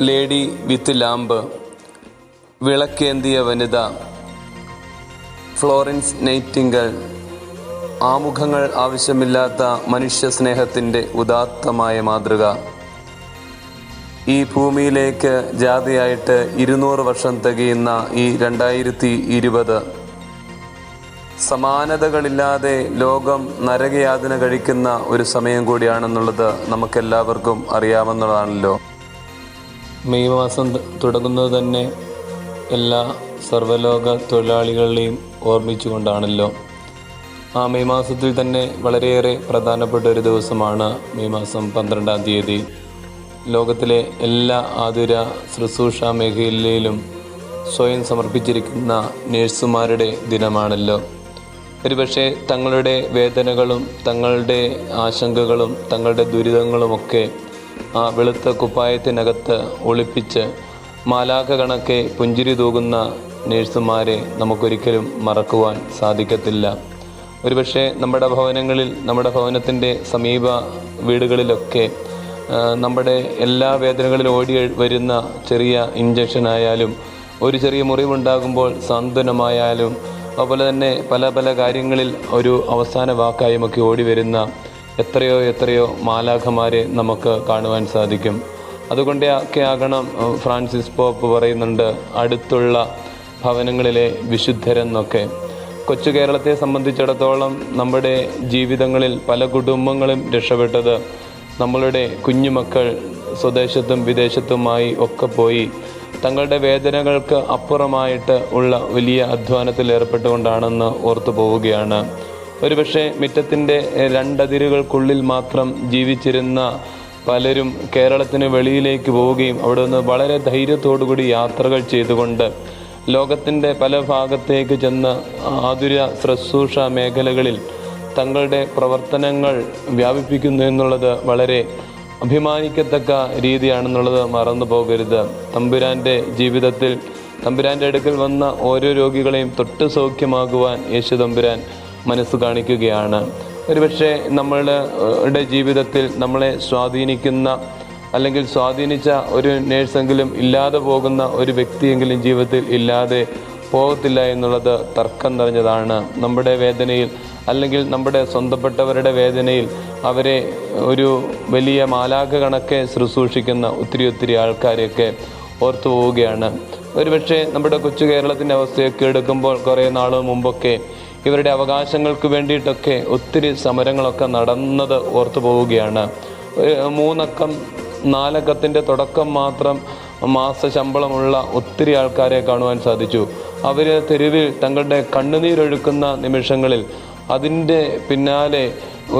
Lady with lamp, വിളക്കേന്തിയ വനിത, Florence Nightingale, ആമുഖങ്ങൾ ആവശ്യമില്ലാത്ത മനുഷ്യ സ്നേഹത്തിൻ്റെ ഉദാത്തമായ മാതൃക. ഈ ഭൂമിയിലേക്ക് ജാതിയായിട്ട് 200 വർഷം തികയുന്ന ഈ 2020 സമാനതകളില്ലാതെ ലോകം നരകയാതന കഴിക്കുന്ന ഒരു സമയം കൂടിയാണെന്നുള്ളത് നമുക്കെല്ലാവർക്കും അറിയാവുന്നതാണല്ലോ. മെയ് മാസം തുടങ്ങുന്നത് തന്നെ എല്ലാ സർവ്വലോക തൊഴിലാളികളെയും ഓർമ്മിച്ചുകൊണ്ടാണല്ലോ. ആ മെയ് മാസത്തിൽ തന്നെ വളരെയേറെ പ്രധാനപ്പെട്ട ഒരു ദിവസമാണ് മെയ് മാസം 12-ാം തീയതി. ലോകത്തിലെ എല്ലാ ആതുര ശുശ്രൂഷ മേഖലയിലും സ്വയം സമർപ്പിച്ചിരിക്കുന്ന നേഴ്സുമാരുടെ ദിനമാണല്ലോ. ഒരുപക്ഷെ തങ്ങളുടെ വേദനകളും തങ്ങളുടെ ആശങ്കകളും തങ്ങളുടെ ദുരിതങ്ങളുമൊക്കെ ആ വെളുത്ത കുപ്പായത്തിനകത്ത് ഒളിപ്പിച്ച് മാലാഖ കണക്കെ പുഞ്ചിരി തൂകുന്ന നേഴ്സുമാരെ നമുക്കൊരിക്കലും മറക്കുവാൻ സാധിക്കത്തില്ല. ഒരുപക്ഷെ നമ്മുടെ ഭവനങ്ങളിൽ, നമ്മുടെ ഭവനത്തിൻ്റെ സമീപ വീടുകളിലൊക്കെ നമ്മുടെ എല്ലാ വേദനകളിലും ഓടി വരുന്ന ചെറിയ ഇഞ്ചക്ഷനായാലും, ഒരു ചെറിയ മുറിവുണ്ടാകുമ്പോൾ സാന്ത്വനമായാലും, അതുപോലെ തന്നെ പല പല കാര്യങ്ങളിൽ ഒരു അവസാന വാക്കായുമൊക്കെ ഓടി വരുന്ന എത്രയോ മാലാഖമാരെ നമുക്ക് കാണുവാൻ സാധിക്കും. അതുകൊണ്ടൊക്കെ ആകണം ഫ്രാൻസിസ് പോപ്പ് പറയുന്നുണ്ട്, അടുത്തുള്ള ഭവനങ്ങളിലെ വിശുദ്ധരെന്നൊക്കെ. കൊച്ചു കേരളത്തെ സംബന്ധിച്ചിടത്തോളം നമ്മുടെ ജീവിതങ്ങളിൽ പല കുടുംബങ്ങളും രക്ഷപ്പെട്ടത് നമ്മളുടെ കുഞ്ഞുമക്കൾ സ്വദേശത്തും വിദേശത്തുമായി ഒക്കെ പോയി തങ്ങളുടെ വേദനകൾക്ക് അപ്പുറമായിട്ട് ഉള്ള വലിയ അധ്വാനത്തിൽ ഏർപ്പെട്ടുകൊണ്ടാണെന്ന് ഓർത്തു പോവുകയാണ്. ഒരുപക്ഷെ മുറ്റത്തിൻ്റെ 2 അതിരുകൾക്കുള്ളിൽ മാത്രം ജീവിച്ചിരുന്ന പലരും കേരളത്തിന് വെളിയിലേക്ക് പോവുകയും അവിടെ നിന്ന് വളരെ ധൈര്യത്തോടുകൂടി യാത്രകൾ ചെയ്തുകൊണ്ട് ലോകത്തിൻ്റെ പല ഭാഗത്തേക്ക് ചെന്ന് ആതുര ശുശ്രൂഷ മേഖലകളിൽ തങ്ങളുടെ പ്രവർത്തനങ്ങൾ വ്യാപിപ്പിക്കുന്നു എന്നുള്ളത് വളരെ അഭിമാനിക്കത്തക്ക രീതിയാണെന്നുള്ളത് മറന്നു പോകരുത്. തമ്പുരാൻ്റെ ജീവിതത്തിൽ, തമ്പുരാൻ്റെ അടുക്കൽ വന്ന ഓരോ രോഗികളെയും തൊട്ട് സൗഖ്യമാകുവാൻ യേശു തമ്പുരാൻ മനസ്സ് കാണിക്കുകയാണ്. ഒരുപക്ഷെ നമ്മളുടെ ജീവിതത്തിൽ നമ്മളെ സ്വാധീനിക്കുന്ന അല്ലെങ്കിൽ സ്വാധീനിച്ച ഒരു നേഴ്സെങ്കിലും ഇല്ലാതെ പോകുന്ന ഒരു വ്യക്തിയെങ്കിലും ജീവിതത്തിൽ ഇല്ലാതെ പോകത്തില്ല എന്നുള്ളത് തർക്കം നിറഞ്ഞതാണ്. നമ്മുടെ വേദനയിൽ അല്ലെങ്കിൽ നമ്മുടെ സ്വന്തപ്പെട്ടവരുടെ വേദനയിൽ അവരെ ഒരു വലിയ മാലാഖ കണക്കെ ശുശ്രൂഷിക്കുന്ന ഒത്തിരി ആൾക്കാരെയൊക്കെ ഓർത്തു പോവുകയാണ്. ഒരുപക്ഷെ നമ്മുടെ കൊച്ചു കേരളത്തിൻ്റെ അവസ്ഥയൊക്കെ എടുക്കുമ്പോൾ കുറേ നാൾ മുമ്പൊക്കെ ഇവരുടെ അവകാശങ്ങൾക്ക് വേണ്ടിയിട്ടൊക്കെ ഒത്തിരി സമരങ്ങളൊക്കെ നടന്നത് ഓർത്തു പോവുകയാണ്. 3 അക്കം 4 അക്കത്തിൻ്റെ തുടക്കം മാത്രം മാസ ശമ്പളമുള്ള ഒത്തിരി ആൾക്കാരെ കാണുവാൻ സാധിച്ചു. അവർ തെരുവിൽ തങ്ങളുടെ കണ്ണുനീരൊഴുക്കുന്ന നിമിഷങ്ങളിൽ അതിൻ്റെ പിന്നാലെ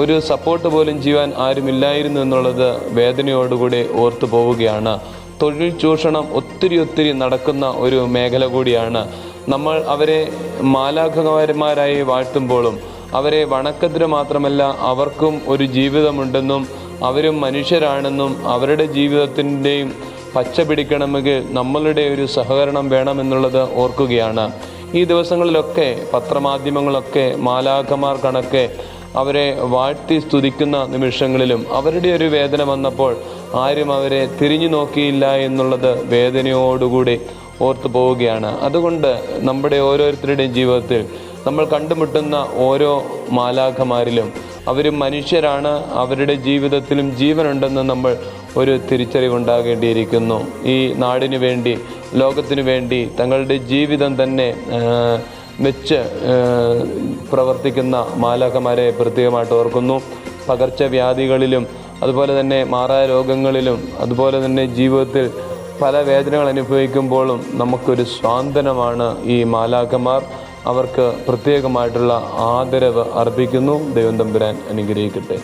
ഒരു സപ്പോർട്ട് പോലും ചെയ്യാൻ ആരുമില്ലായിരുന്നു എന്നുള്ളത് വേദനയോടുകൂടി ഓർത്തു പോവുകയാണ്. തൊഴിൽ ചൂഷണം ഒത്തിരി നടക്കുന്ന ഒരു മേഖല കൂടിയാണ്. നമ്മൾ അവരെ മാലാഖമാരായി വാഴ്ത്തുമ്പോഴും അവരെ വണക്കത്തിന് മാത്രമല്ല, അവർക്കും ഒരു ജീവിതമുണ്ടെന്നും അവരും മനുഷ്യരാണെന്നും അവരുടെ ജീവിതത്തിൻ്റെയും പച്ച പിടിക്കണമെങ്കിൽ നമ്മളുടെ ഒരു സഹകരണം വേണമെന്നുള്ളത് ഓർക്കുകയാണ്. ഈ ദിവസങ്ങളിലൊക്കെ പത്രമാധ്യമങ്ങളൊക്കെ മാലാഖമാർ കണക്കെ അവരെ വാഴ്ത്തി സ്തുതിക്കുന്ന നിമിഷങ്ങളിലും അവരുടെ ഒരു വേദന വന്നപ്പോൾ ആരും അവരെ തിരിഞ്ഞു നോക്കിയില്ല എന്നുള്ളത് വേദനയോടുകൂടി ഓർത്തു പോവുകയാണ്. അതുകൊണ്ട് നമ്മുടെ ഓരോരുത്തരുടെയും ജീവിതത്തിൽ നമ്മൾ കണ്ടുമുട്ടുന്ന ഓരോ മാലാഖമാരിലും അവരും മനുഷ്യരാണ്, അവരുടെ ജീവിതത്തിലും ജീവനുണ്ടെന്ന് നമ്മൾ ഒരു തിരിച്ചറിവുണ്ടാകേണ്ടിയിരിക്കുന്നു. ഈ നാടിനു വേണ്ടി, ലോകത്തിനു വേണ്ടി തങ്ങളുടെ ജീവിതം തന്നെ വെച്ച് പ്രവർത്തിക്കുന്ന മാലാഖമാരെ പ്രത്യേകമായിട്ട് ഓർക്കുന്നു. പകർച്ചവ്യാധികളിലും അതുപോലെ തന്നെ മാറാരോഗങ്ങളിലും അതുപോലെ തന്നെ ജീവിതത്തിൽ പല വേദനകൾ അനുഭവിക്കുമ്പോഴും നമുക്കൊരു സ്വാന്തനമാണ് ഈ മാലാഖമാർ. അവർക്ക് പ്രത്യേകമായിട്ടുള്ള ആദരവ് അർപ്പിക്കുന്നു. ദൈവം തമ്പുരാൻ അനുഗ്രഹിക്കട്ടെ.